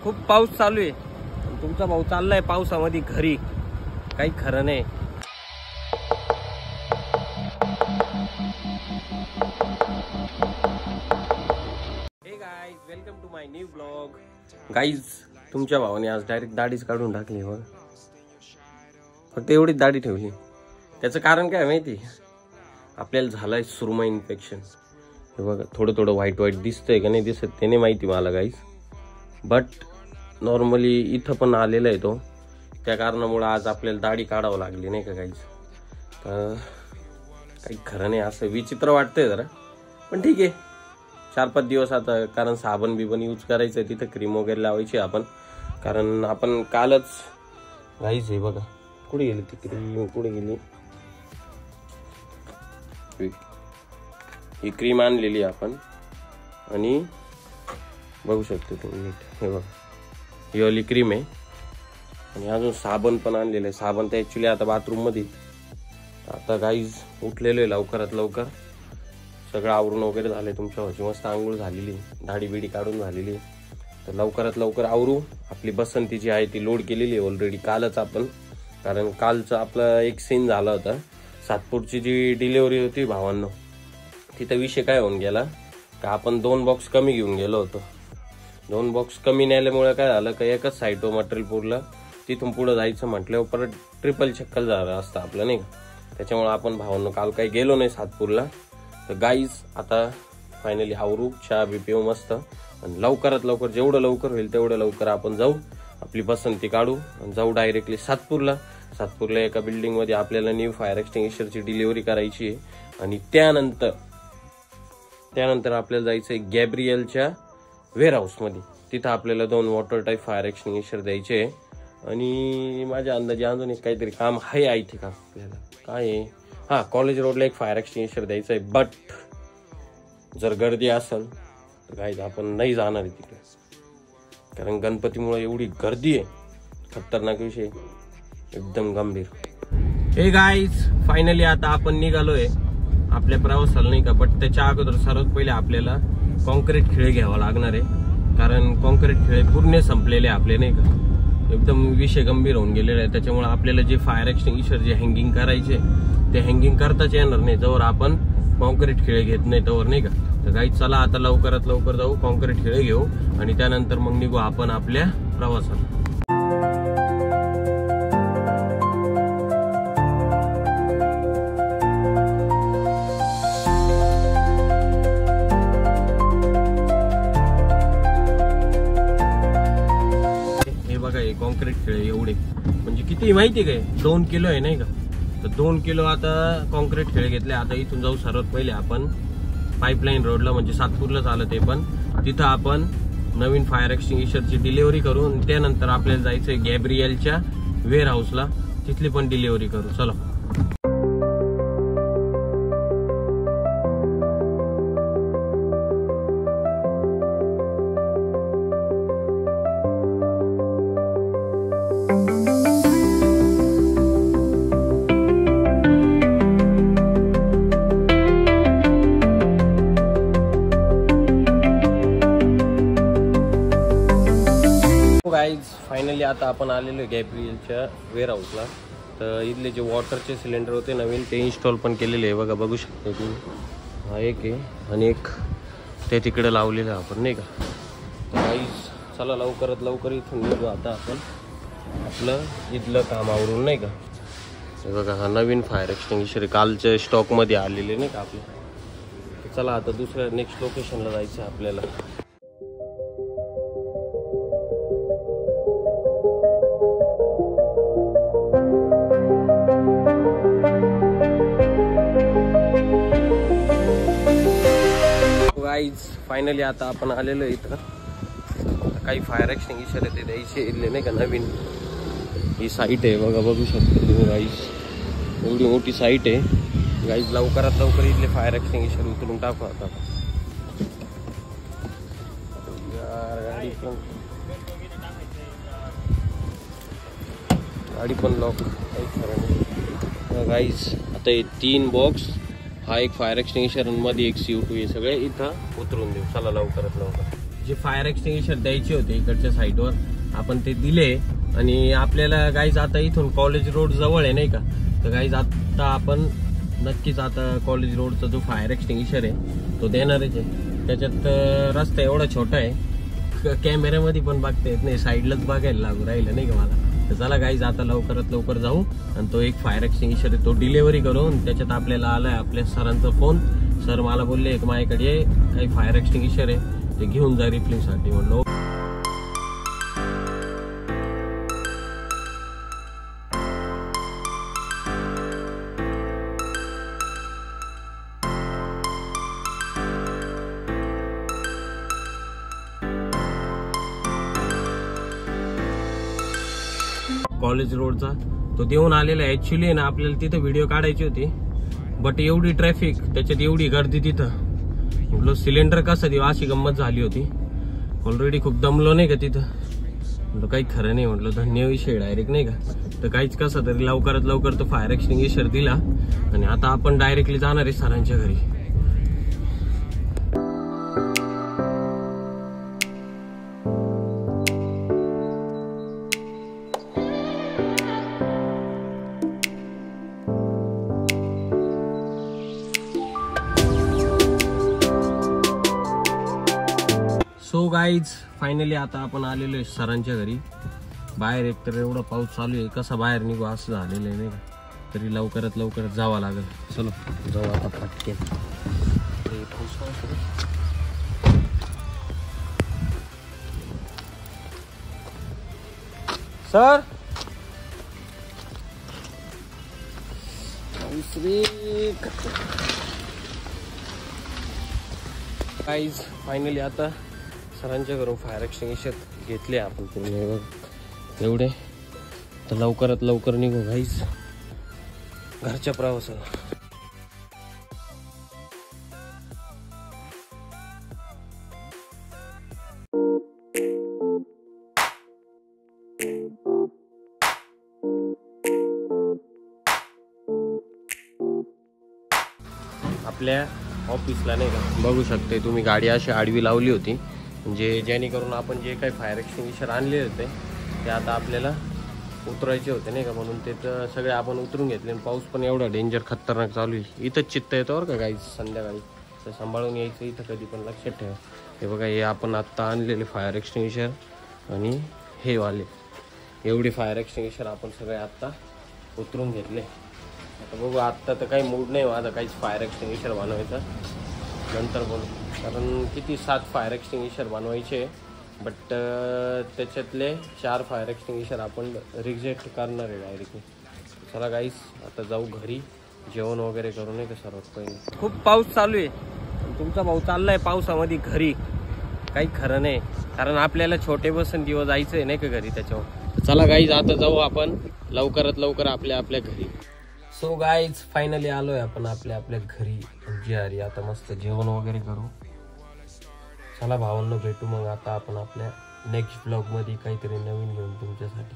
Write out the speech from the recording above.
खूप पाऊस चालू आहे. तुमचा भाऊ चाललाय पावसामध्ये घरी, काही खरं नाही. Hey guys, welcome to my new blog. Guys, तुमच्या भावाने आज डायरेक्ट दाढीच काढून टाकली. बघ, फक्त एवढीच दाढी ठेवली. त्याचं कारण काय माहिती? आपल्याला झालंय सुरमा इन्फेक्शन. हे बघा, थोडं थोडं व्हाईट व्हाईट दिसतंय का नाही दिसत ते नाही माहिती मला गाईज, बट नॉर्मली इथं पण आलेला आहे तो. त्या कारणामुळे आज आपल्याला दाढी काढावं लागली नाही का गाईज. तर काही खरं नाही, असं विचित्र वाटतंय जरा, पण ठीक आहे. 4-5 दिवस आता, कारण साबण बिबण यूज करायचं आहे, तिथं क्रीम वगैरे लावायची आपण. कारण आपण कालच गाईज, हे बघा कुठे गेली ती क्रीम, कुठे गेली ही क्रीम आणलेली आपण. आणि बघू शकतो तुम्ही नीट, हे बघा ही वाली क्रीम आहे. आणि अजून साबण पण आणलेलं आहे. साबण तर ॲक्च्युली आता बाथरूममध्ये. आता गाईज उठलेलो आहे लवकरात लवकर, सगळं आवरून वगैरे झालंय. तुमच्या भाची मस्त आंघोळ झालेली, दाढी बिडी काढून झालेली. तर लवकरात लवकर आवरू. आपली बसंती जी आहे ती लोड केलेली आहे ऑलरेडी कालच आपण. कारण कालचं आपलं एक सीन झाला होता. सातपूरची जी डिलिव्हरी होती भावांनो, तिथं विषय काय होऊन गेला का, आपण 2 बॉक्स कमी घेऊन गेलो होतो. 2 बॉक्स कमी नेल्यामुळे काय झालं का, एकच साईट हो मटेरियलपूरला, तिथून पुढं जायचं म्हटल्यावर परत ट्रिपल चक्कल झालं असतं आपलं नाही. त्याच्यामुळे आपण भावांनो काल काही गेलो नाही सातपूरला. तर गाईज आता फायनली आवरू, चहा बी पिऊ मस्त, आणि लवकरात लवकर, जेवढं लवकर होईल तेवढं लवकर आपण जाऊ, आपली पसंती काढू आणि जाऊ डायरेक्टली सातपूरला. सातपूरला एका बिल्डिंगमध्ये आपल्याला न्यू फायर एक्सटिंग्विशरची डिलिव्हरी करायची आहे. आणि त्यानंतर आपल्याला जायचं आहे गॅब्रियलच्या वेअरहाऊसमध्ये. तिथं आपल्याला 2 वॉटर टाईप फायर एक्सटिंग्विशर द्यायचे. आणि माझ्या अंदाजे अजून एक काहीतरी काम आहे आय थिंक आपल्याला. काय आहे, हां, कॉलेज रोडला एक फायर एक्सटिंग्विशर द्यायचं आहे. बट जर गर्दी असेल तर गाईज आपण नाही जाणार आहे तिकडे, कारण गणपतीमुळे एवढी गर्दी आहे, खतरनाक विषय, एकदम गंभीर. हे गाईज, फायनली आता आपण निघालोय आपल्या प्रवासाला नाही का. बट त्याच्या अगोदर सर्वात पहिले आपल्याला कॉन्क्रीट खिळे घ्यावा लागणार आहे. कारण कॉन्क्रीट खिळे पूर्ण संपलेले आपले नाही का, एकदम विषय गंभीर होऊन गेलेला आहे. त्याच्यामुळे आपल्याला जे फायर एक्सटिंग्विशर जे हँगिंग करायचे ते हँगिंग करताच येणार नाही जवळ आपण कॉन्क्रीट खिळे घेत नाही तवर नाही का. तर गाईज चला आता लवकरात लवकर जाऊ, कॉन्क्रीट खिळे घेऊ आणि त्यानंतर मग निघू आपण आपल्या प्रवासाला. कॉन्क्रीट खिळे एवढे म्हणजे किती माहिती काय, 2 किलो आहे नाही का. तर 2 किलो आता कॉन्क्रीट खिळे घेतले. आता इथून जाऊ सर्वात पहिले आपण पाईपलाईन रोडला, म्हणजे सातपूरलाच आलं ते पण. तिथं आपण नवीन फायर एक्सटिंग्विशरची डिलिव्हरी करू. आणि त्यानंतर आपल्याला जायचंय गॅब्रियलच्या वेअरहाऊसला, तिथली पण डिलिव्हरी करू. चला. गाईज, फायनली आता आपण आलेलो गॅब्रियलच्या वेअरहाऊसला. तर इथले जे वॉटरचे सिलेंडर होते नवीन, ते इन्स्टॉल पण केलेले आहे. बघा, बघू शकता तुम्ही. हा एक आहे आणि एक ते तिकडे लावलेलं आहे आपण नाही का. तर गाईज चला लवकरात लवकर इथून निघू आता आपण आपलं इथलं काम आवरून नाही का. हे बघा, हा नवीन फायर एक्सटिंग्विशर कालच्या स्टॉकमध्ये आलेले नाही का आपले. तर चला आता दुसऱ्या नेक्स्ट लोकेशनला जायचं आहे आपल्याला. गाईज फायनली आता आपण आलेलो इथं. काही फायर एक्सटिंग्विशर आहे ते द्यायचे इथले नाही का नवीन. ही साईट आहे बघा, बघू शकतो तुम्ही गाईज, एवढी मोठी साईट आहे. गाईज लवकरात लवकर इथले फायर एक्सटिंग्विशर उतरून टाकू आता. गाडी पण लॉक, काही खरं नाही गाईज. आता हे 3 बॉक्स, हा एक फायर एक्सटिंग्विशर आणि मध्ये एक CO2, हे सगळे इथं उतरून देऊ. चला लवकरात लवकर. जे फायर एक्सटिंग्विशर द्यायचे होते इकडच्या साईडवर आपण ते दिले. आणि आपल्याला गाईज आता इथून कॉलेज रोड जवळ आहे नाही का, तर गाईज आता आपण नक्कीच आता कॉलेज रोडचा जो फायर एक्सटिंग्विशर आहे तो देणारच आहे. त्याच्यात रस्ता एवढा छोटा आहे कॅमेऱ्यामध्ये पण बघता येत नाही, साईडलाच बघायला लागू राहिलं नाही का मला. तर चला गाईज आता लवकरात लवकर जाऊ आणि तो एक फायर एक्सटिंग्विशर आहे तो डिलिव्हरी करू. त्याच्यात आपल्याला आलाय आपल्या सरांचा फोन. सर मला बोलले की माझ्याकडे काही फायर एक्सटिंग्विशर आहे ते घेऊन जा रिफिलिंगसाठी. म्हणलो कॉलेज रोडचा तो देऊन आलेला आहे. ऍक्च्युली ना आपल्याला तिथं व्हिडिओ काढायची होती, बट एवढी ट्रॅफिक त्याच्यात एवढी गर्दी तिथं, म्हटलं सिलेंडर कसं देऊ अशी गंमत झाली होती. ऑलरेडी खूप दमलो नाही का तिथं, म्हटलं काही खरं नाही. म्हटलं धन्य विषय डायरेक्ट नाही का. तर काहीच कसं तरी लवकरात लवकर तो फायर एक्सटिंग्विशर दिला आणि आता आपण डायरेक्टली जाणार आहे सरांच्या घरी. सो गाईज फायनली आता आपण आलेलो आहे सरांच्या घरी. बाहेर एकतर एवढा पाऊस चालू आहे, कसा बाहेर निघू असं झालेलं आहे नाही का. तरी लवकरात लवकर जावं लागेल. चलो जाऊ आता पटके. सर गाईज फायनली आता सरांच्या घरून फायर एक्सटिंग्विशर घेतले आपण पूर्ण एवढे. तर लवकरात लवकर निघू गाईज घरच्या प्रवासाला. आपल्या ऑफिसला नाही का बघू शकते तुम्ही गाडी अशी आडवी लावली होती, म्हणजे जेणेकरून आपण जे काही फायर एक्सटिंग्विशर आणले होते ते आता आपल्याला उतरायचे होते नाही का, म्हणून ते तर सगळे आपण उतरून घेतले. पाऊस पण एवढा डेंजर खतरनाक चालू आहे. इथंच चित्त येतं बरं का गाईज संध्याकाळी, तर सांभाळून यायचं इथं कधी पण लक्षात ठेवा. हे बघा हे आपण आत्ता आणलेले फायर एक्सटिंग्विशर आणि हे वाले एवढे फायर एक्सटिंग्विशर आपण सगळे आत्ता उतरून घेतले. आता बघू आत्ता तर काही मूड नाही माझा काहीच फायर एक्सटिंग्विशर बनवायचा, नंतर बोलू. कारण किती 7 फायर एक्सटिंग्विशर बनवायचे, बट त्याच्यातले 4 फायर एक्सटिंग्विशर आपण रिजेक्ट करणार आहे डायरेक्टली. चला गाईस आता जाऊ घरी, जेवण वगैरे करू नये का सर्वात पहिले. खूप पाऊस चालू आहे, तुमचा भाऊ चाललाय पावसामध्ये घरी. काही खरं नाही, कारण आपल्याला छोटे बसून दिवस जायचं आहे नाही का घरी. त्याच्यावर चला गाईज आता जाऊ आपण लवकरात लवकर आपल्या घरी. सो गाईज फायनली आलोय आपण आपल्या घरी. जी अरे आता मस्त जेवण वगैरे करू. चला भावांनो भेटू मग आता आपण आपल्या नेक्स्ट ब्लॉग मध्ये काहीतरी नवीन घेऊन तुमच्यासाठी.